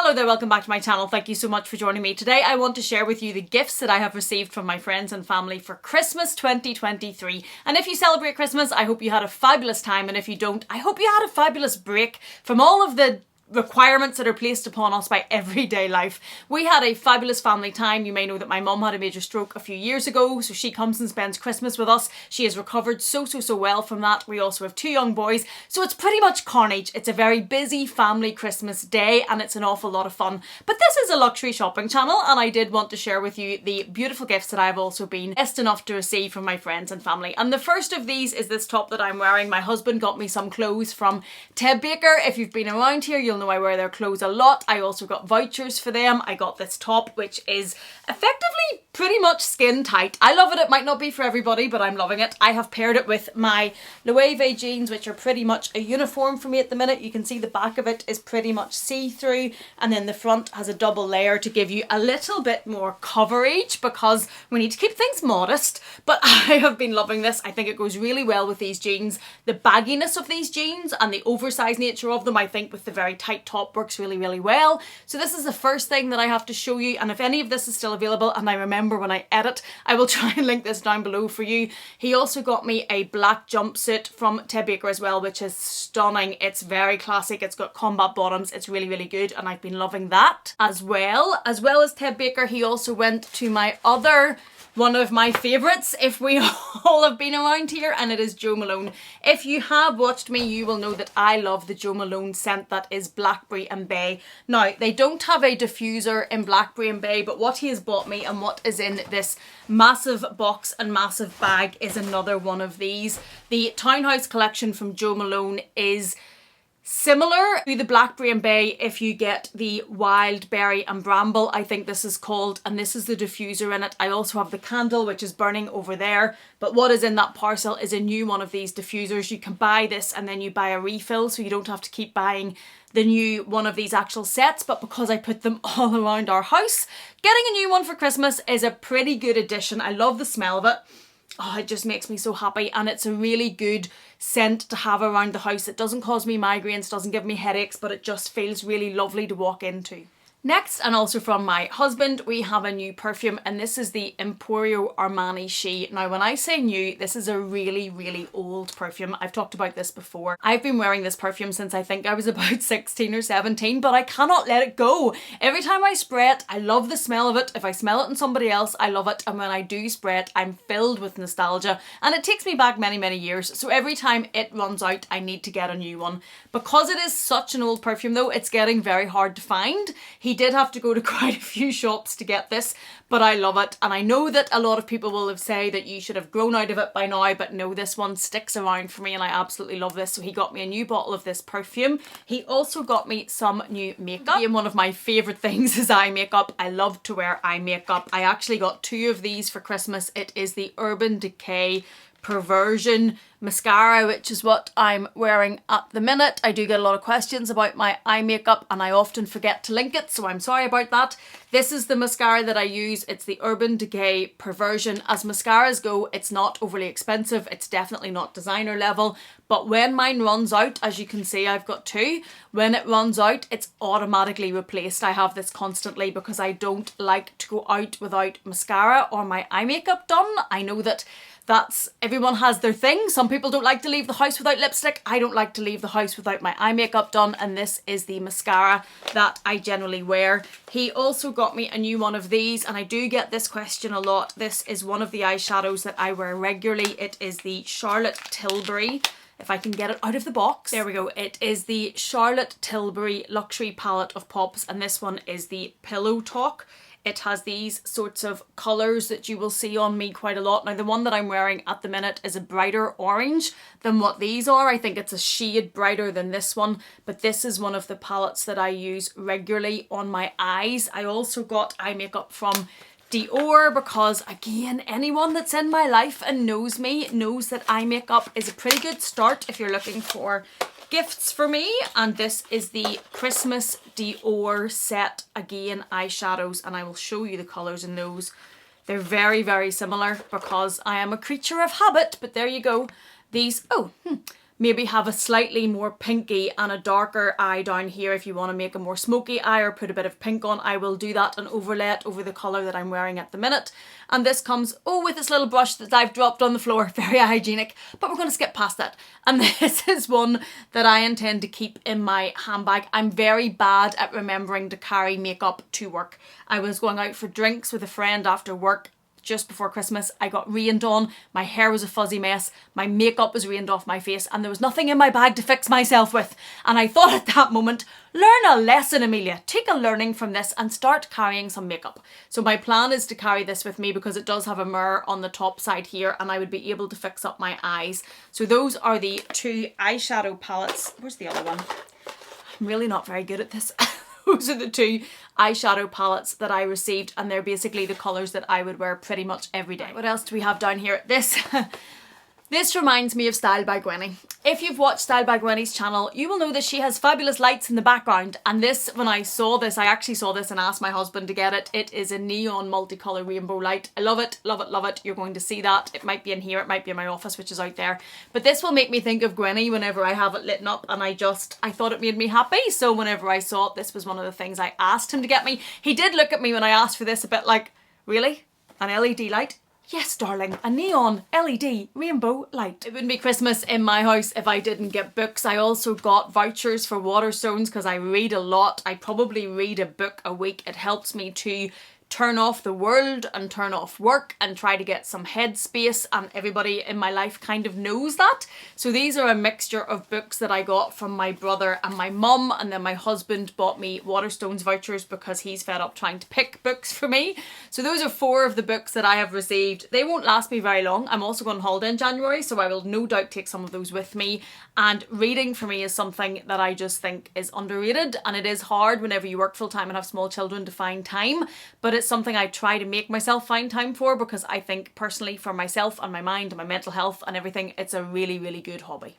Hello there, welcome back to my channel. Thank you so much for joining me. Today I want to share with you the gifts that I have received from my friends and family for Christmas 2023. And if you celebrate Christmas, I hope you had a fabulous time, and if you don't, I hope you had a fabulous break from all of the requirements that are placed upon us by everyday life. We had a fabulous family time. You may know that my mum had a major stroke a few years ago, so she comes and spends Christmas with us. She has recovered so well from that. We also have two young boys, so it's pretty much carnage. It's a very busy family Christmas day and it's an awful lot of fun. But this is a luxury shopping channel and I did want to share with you the beautiful gifts that I've also been blessed enough to receive from my friends and family. And the first of these is this top that I'm wearing. My husband got me some clothes from Ted Baker. If you've been around here, you'll know I wear their clothes a lot. I also got vouchers for them. I got this top, which is effectively pretty much skin tight. I love it. It might not be for everybody, but I'm loving it. I have paired it with my Louis Vuitton jeans, which are pretty much a uniform for me at the minute. You can see the back of it is pretty much see-through, and then the front has a double layer to give you a little bit more coverage because we need to keep things modest. But I have been loving this. I think it goes really well with these jeans. The bagginess of these jeans and the oversized nature of them, I think with the very tight top works really well. So this is the first thing that I have to show you, and if any of this is still available and I remember when I edit, I will try and link this down below for you. He also got me a black jumpsuit from Ted Baker as well, which is stunning. It's very classic. It's got combat bottoms. It's really good, and I've been loving that as well. As well as Ted Baker, he also went to my other one of my favourites, if we all have been around here, and it is Jo Malone. If you have watched me, you will know that I love the Jo Malone scent that is Blackberry and Bay. Now, they don't have a diffuser in Blackberry and Bay, but what he has bought me and what is in this massive box and massive bag is another one of these. The Townhouse collection from Jo Malone is similar to the Blackberry and Bay if you get the Wild Berry and Bramble, I think this is called, and this is the diffuser in it. I also have the candle which is burning over there, but what is in that parcel is a new one of these diffusers. You can buy this and then you buy a refill, so you don't have to keep buying the new one of these actual sets, but because I put them all around our house, getting a new one for Christmas is a pretty good addition. I love the smell of it. Oh, it just makes me so happy, and it's a really good scent to have around the house. It doesn't cause me migraines, doesn't give me headaches, but it just feels really lovely to walk into. Next, and also from my husband, we have a new perfume, and this is the Emporio Armani She. Now, when I say new, this is a really old perfume. I've talked about this before. I've been wearing this perfume since I think I was about 16 or 17, but I cannot let it go. Every time I spray it, I love the smell of it. If I smell it in somebody else, I love it. And when I do spray it, I'm filled with nostalgia, and it takes me back many years. So every time it runs out, I need to get a new one. Because it is such an old perfume though, it's getting very hard to find. He did have to go to quite a few shops to get this, but I love it, and I know that a lot of people will have said that you should have grown out of it by now, but no, this one sticks around for me and I absolutely love this. So he got me a new bottle of this perfume. He also got me some new makeup, and one of my favourite things is eye makeup. I love to wear eye makeup. I actually got two of these for Christmas. It is the Urban Decay Perversion mascara, which is what I'm wearing at the minute. I do get a lot of questions about my eye makeup and I often forget to link it, so I'm sorry about that. This is the mascara that I use. It's the Urban Decay Perversion. As mascaras go, it's not overly expensive. It's definitely not designer level, but when mine runs out, as you can see, I've got two. When it runs out, it's automatically replaced. I have this constantly because I don't like to go out without mascara or my eye makeup done. I know that everyone has their thing. Some people don't like to leave the house without lipstick. I don't like to leave the house without my eye makeup done, and this is the mascara that I generally wear. He also got me a new one of these, and I do get this question a lot. This is one of the eyeshadows that I wear regularly. It is the Charlotte Tilbury. If I can get it out of the box. There we go. It is the Charlotte Tilbury Luxury Palette of Pops, and this one is the Pillow Talk. It has these sorts of colours that you will see on me quite a lot. Now, the one that I'm wearing at the minute is a brighter orange than what these are. I think it's a shade brighter than this one, but this is one of the palettes that I use regularly on my eyes. I also got eye makeup from Dior because, again, anyone that's in my life and knows me knows that eye makeup is a pretty good start if you're looking for gifts for me. And this is the Christmas Dior set, again, eyeshadows, and I will show you the colours in those. They're very similar because I am a creature of habit, but there you go. These, maybe have a slightly more pinky and a darker eye down here if you want to make a more smoky eye or put a bit of pink on. I will do that and overlay it over the colour that I'm wearing at the minute. And this comes, with this little brush that I've dropped on the floor, very hygienic, but we're going to skip past that. And this is one that I intend to keep in my handbag. I'm very bad at remembering to carry makeup to work. I was going out for drinks with a friend after work just before Christmas. I got rained on, my hair was a fuzzy mess, my makeup was rained off my face, and there was nothing in my bag to fix myself with. And I thought at that moment, learn a lesson, Amelia. Take a learning from this and start carrying some makeup. So my plan is to carry this with me because it does have a mirror on the top side here and I would be able to fix up my eyes. So those are the 2 eyeshadow palettes. Where's the other one? I'm really not very good at this. Those are the 2 eyeshadow palettes that I received, and they're basically the colours that I would wear pretty much every day. What else do we have down here? This reminds me of Style by Gwenny. If you've watched Style by Gwenny's channel, you will know that she has fabulous lights in the background. And this, when I saw this, I actually saw this and asked my husband to get it. It is a neon multicolour rainbow light. I love it, love it, love it. You're going to see that. It might be in here, it might be in my office, which is out there. But this will make me think of Gwenny whenever I have it lit up, and I thought it made me happy. So whenever I saw it, this was one of the things I asked him to get me. He did look at me when I asked for this a bit like, really? An LED light? Yes, darling, a neon LED rainbow light. It wouldn't be Christmas in my house if I didn't get books. I also got vouchers for Waterstones because I read a lot. I probably read a book a week. It helps me to turn off the world and turn off work and try to get some headspace, and everybody in my life kind of knows that. So these are a mixture of books that I got from my brother and my mum, and then my husband bought me Waterstones vouchers because he's fed up trying to pick books for me. So those are 4 of the books that I have received. They won't last me very long. I'm also going on holiday in January, so I will no doubt take some of those with me. And reading for me is something that I just think is underrated, and it is hard whenever you work full time and have small children to find time, but it's something I try to make myself find time for because I think personally for myself and my mind and my mental health and everything, it's a really, really good hobby.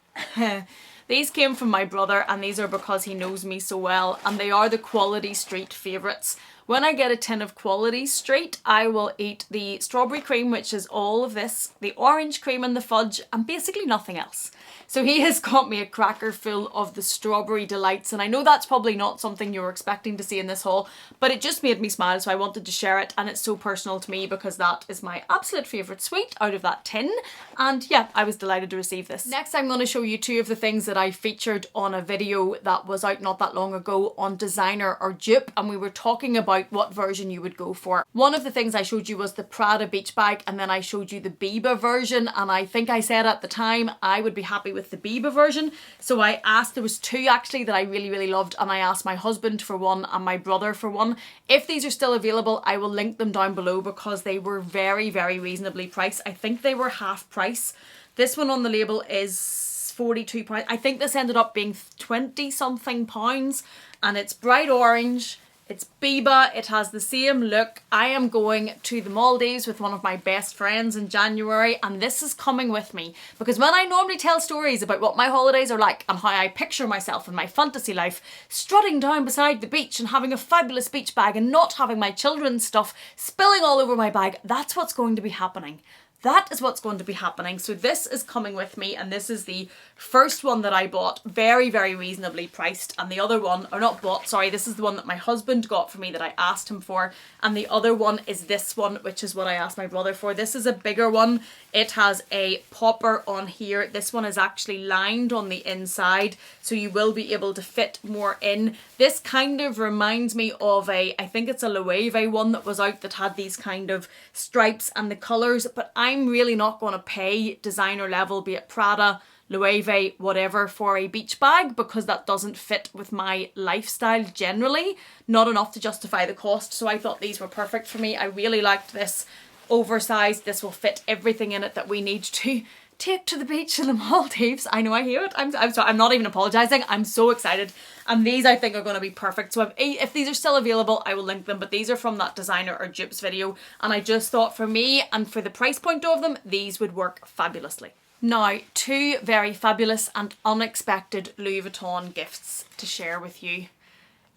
These came from my brother, and these are because he knows me so well, and they are the Quality Street favourites. When I get a tin of Quality Street, I will eat the strawberry cream, which is all of this, the orange cream and the fudge, and basically nothing else. So he has got me a cracker full of the strawberry delights, and I know that's probably not something you're expecting to see in this haul, but it just made me smile, so I wanted to share it, and it's so personal to me because that is my absolute favourite sweet out of that tin, and yeah, I was delighted to receive this. Next, I'm going to show you 2 of the things that I featured on a video that was out not that long ago on designer or dupe, and we were talking about what version you would go for. One of the things I showed you was the Prada beach bag, and then I showed you the Biba version, and I think I said at the time I would be happy with the Biba version. So I asked, there was 2 actually that I really, really loved, and I asked my husband for one and my brother for one. If these are still available, I will link them down below because they were very, very reasonably priced. I think they were half price. This one on the label is £42. I think this ended up being 20 something pounds, and it's bright orange. It's Biba, it has the same look. I am going to the Maldives with one of my best friends in January, and this is coming with me because when I normally tell stories about what my holidays are like and how I picture myself in my fantasy life, strutting down beside the beach and having a fabulous beach bag and not having my children's stuff spilling all over my bag, that's what's going to be happening. That is what's going to be happening. So this is coming with me, and this is the first one that I bought, very, very reasonably priced. And the other one, or not bought, sorry, this is the one that my husband got for me that I asked him for. And the other one is this one, which is what I asked my brother for. This is a bigger one. It has a popper on here. This one is actually lined on the inside, so you will be able to fit more in. This kind of reminds me of I think it's a Louis Vuitton one that was out that had these kind of stripes and the colours, but I'm really not going to pay designer level, be it Prada, Louis Vuitton, whatever, for a beach bag because that doesn't fit with my lifestyle generally. Not enough to justify the cost, so I thought these were perfect for me. I really liked this oversized. This will fit everything in it that we need to take to the beach in the Maldives. I know, I hear it. I'm sorry, I'm not even apologising. I'm so excited. And these I think are going to be perfect. So if these are still available, I will link them. But these are from that designer or dupes video. And I just thought for me and for the price point of them, these would work fabulously. Now, 2 very fabulous and unexpected Louis Vuitton gifts to share with you.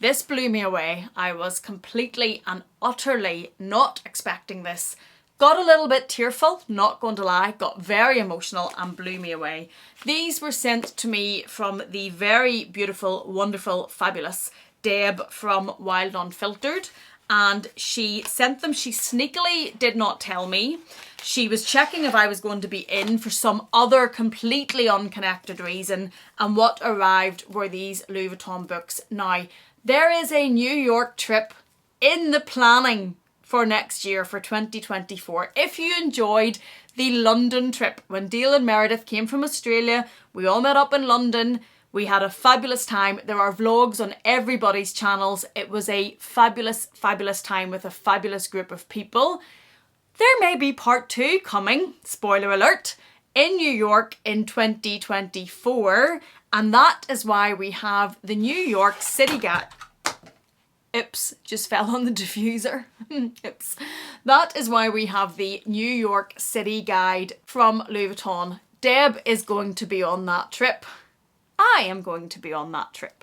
This blew me away. I was completely and utterly not expecting this. Got a little bit tearful, not going to lie, got very emotional and blew me away. These were sent to me from the very beautiful, wonderful, fabulous Deb from Wild Unfiltered, and she sent them. She sneakily did not tell me. She was checking if I was going to be in for some other completely unconnected reason, and what arrived were these Louis Vuitton books. Now, there is a New York trip in the planning for next year, for 2024. If you enjoyed the London trip, when Dale and Meredith came from Australia, we all met up in London. We had a fabulous time. There are vlogs on everybody's channels. It was a fabulous, fabulous time with a fabulous group of people. There may be part 2 coming, spoiler alert, in New York in 2024. And that is why we have the New York City Guide. Oops, just fell on the diffuser. Oops. That is why we have the New York City Guide from Louis Vuitton. Deb is going to be on that trip. I am going to be on that trip.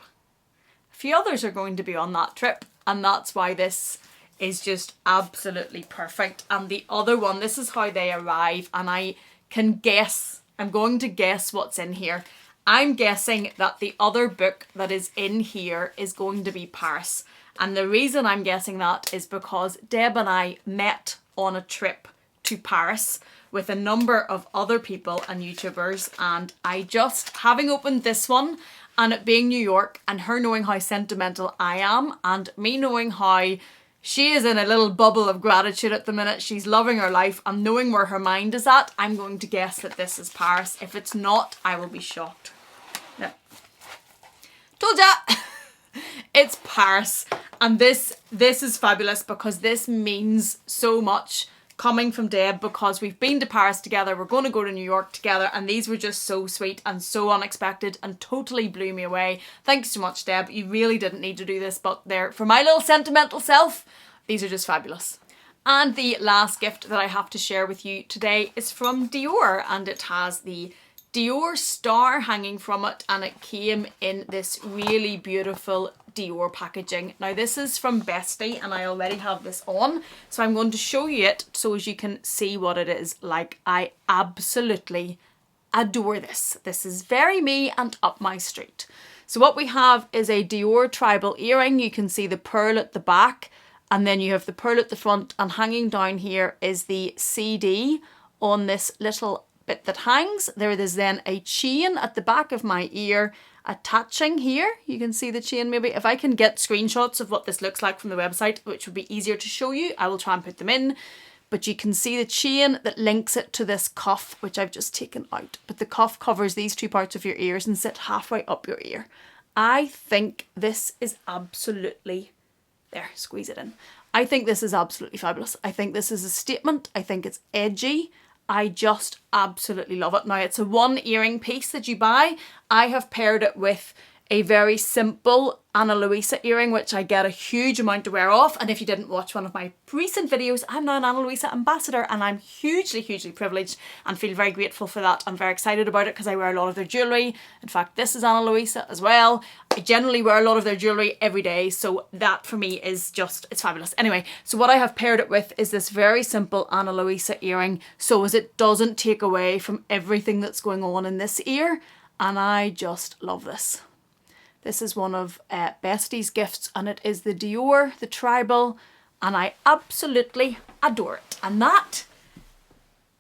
A few others are going to be on that trip, and that's why this is just absolutely perfect. And the other one, this is how they arrive, and I can guess, I'm going to guess what's in here. I'm guessing that the other book that is in here is going to be Paris. And the reason I'm guessing that is because Deb and I met on a trip to Paris with a number of other people and YouTubers, and I just, having opened this one and it being New York and her knowing how sentimental I am and me knowing how she is in a little bubble of gratitude at the minute, she's loving her life, and knowing where her mind is at, I'm going to guess that this is Paris. If it's not, I will be shocked. Yeah. Told ya! It's Paris, and this is fabulous because this means so much coming from Deb, because we've been to Paris together, we're going to go to New York together, and these were just so sweet and so unexpected and totally blew me away. Thanks so much, Deb. You really didn't need to do this, but there, for my little sentimental self, these are just fabulous. And the last gift that I have to share with you today is from Dior, and it has the Dior star hanging from it, and it came in this really beautiful Dior packaging. Now this is from Bestie, and I already have this on, so I'm going to show you it so as you can see what it is like. I absolutely adore this. This is very me and up my street. So what we have is a Dior tribal earring. You can see the pearl at the back, and then you have the pearl at the front, and hanging down here is the CD on this little bit that hangs. There is then a chain at the back of my ear attaching here. You can see the chain maybe. If I can get screenshots of what this looks like from the website, which would be easier to show you, I will try and put them in. But you can see the chain that links it to this cuff, which I've just taken out. But the cuff covers these two parts of your ears and sit halfway up your ear. I think this is absolutely, there, squeeze it in. I think this is absolutely fabulous. I think this is a statement. I think it's edgy. I just absolutely love it. Now, it's a one earring piece that you buy. I have paired it with a very simple Ana Luisa earring, which I get a huge amount to wear off. And if you didn't watch one of my recent videos, I'm now an Ana Luisa ambassador, and I'm hugely, hugely privileged and feel very grateful for that. I'm very excited about it because I wear a lot of their jewellery. In fact, this is Ana Luisa as well. I generally wear a lot of their jewellery every day, so that for me is just, it's fabulous. Anyway, so what I have paired it with is this very simple Ana Luisa earring, so as it doesn't take away from everything that's going on in this ear, and I just love this. This is one of Bestie's gifts, and it is the Dior, the tribal, and I absolutely adore it. And that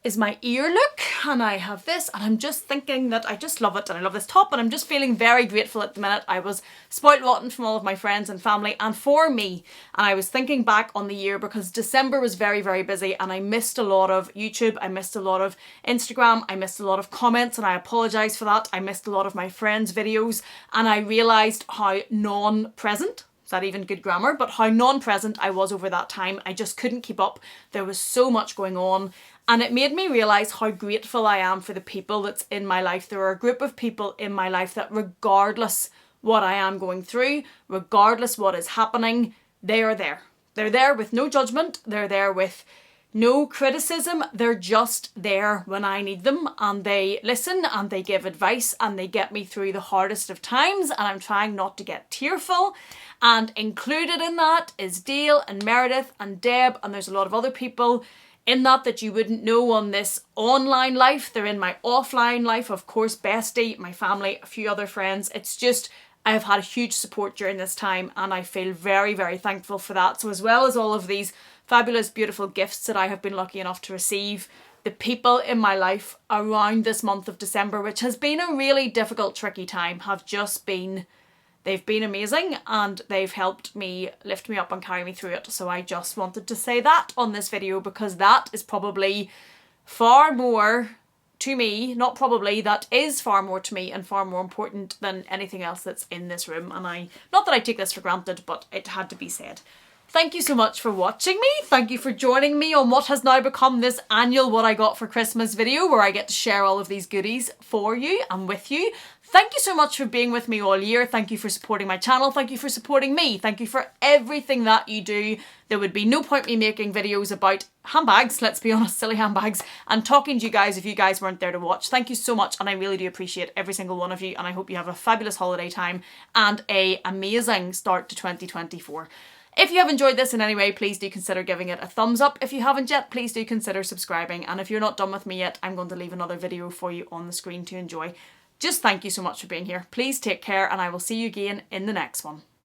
is my ear look, and I have this, and I'm just thinking that I just love it, and I love this top, and I'm just feeling very grateful at the minute. I was spoilt rotten from all of my friends and family, and for me, and I was thinking back on the year because December was very, very busy, and I missed a lot of YouTube, I missed a lot of Instagram, I missed a lot of comments, and I apologise for that. I missed a lot of my friends' videos, and I realised how non-present, is that even good grammar? But how non-present I was over that time. I just couldn't keep up. There was so much going on. And it made me realise how grateful I am for the people that's in my life. There are a group of people in my life that regardless what I am going through, regardless what is happening, they are there. They're there with no judgment. They're there with no criticism. They're just there when I need them, and they listen and they give advice and they get me through the hardest of times, and I'm trying not to get tearful. And included in that is Dale and Meredith and Deb, and there's a lot of other people in that you wouldn't know on this online life. They're in my offline life, of course, bestie, my family, a few other friends. It's just, I have had a huge support during this time and I feel very, very thankful for that. So as well as all of these fabulous, beautiful gifts that I have been lucky enough to receive, the people in my life around this month of December, which has been a really difficult, tricky time, have just been, they've been amazing and they've helped me lift me up and carry me through it. So I just wanted to say that on this video because that is probably far more to me, not probably, that is far more to me and far more important than anything else that's in this room. And not that I take this for granted, but it had to be said. Thank you so much for watching me. Thank you for joining me on what has now become this annual What I Got for Christmas video where I get to share all of these goodies for you and with you. Thank you so much for being with me all year. Thank you for supporting my channel. Thank you for supporting me. Thank you for everything that you do. There would be no point me making videos about handbags, let's be honest, silly handbags, and talking to you guys if you guys weren't there to watch. Thank you so much and I really do appreciate every single one of you and I hope you have a fabulous holiday time and an amazing start to 2024. If you have enjoyed this in any way, please do consider giving it a thumbs up. If you haven't yet, please do consider subscribing. And if you're not done with me yet, I'm going to leave another video for you on the screen to enjoy. Just thank you so much for being here. Please take care and I will see you again in the next one.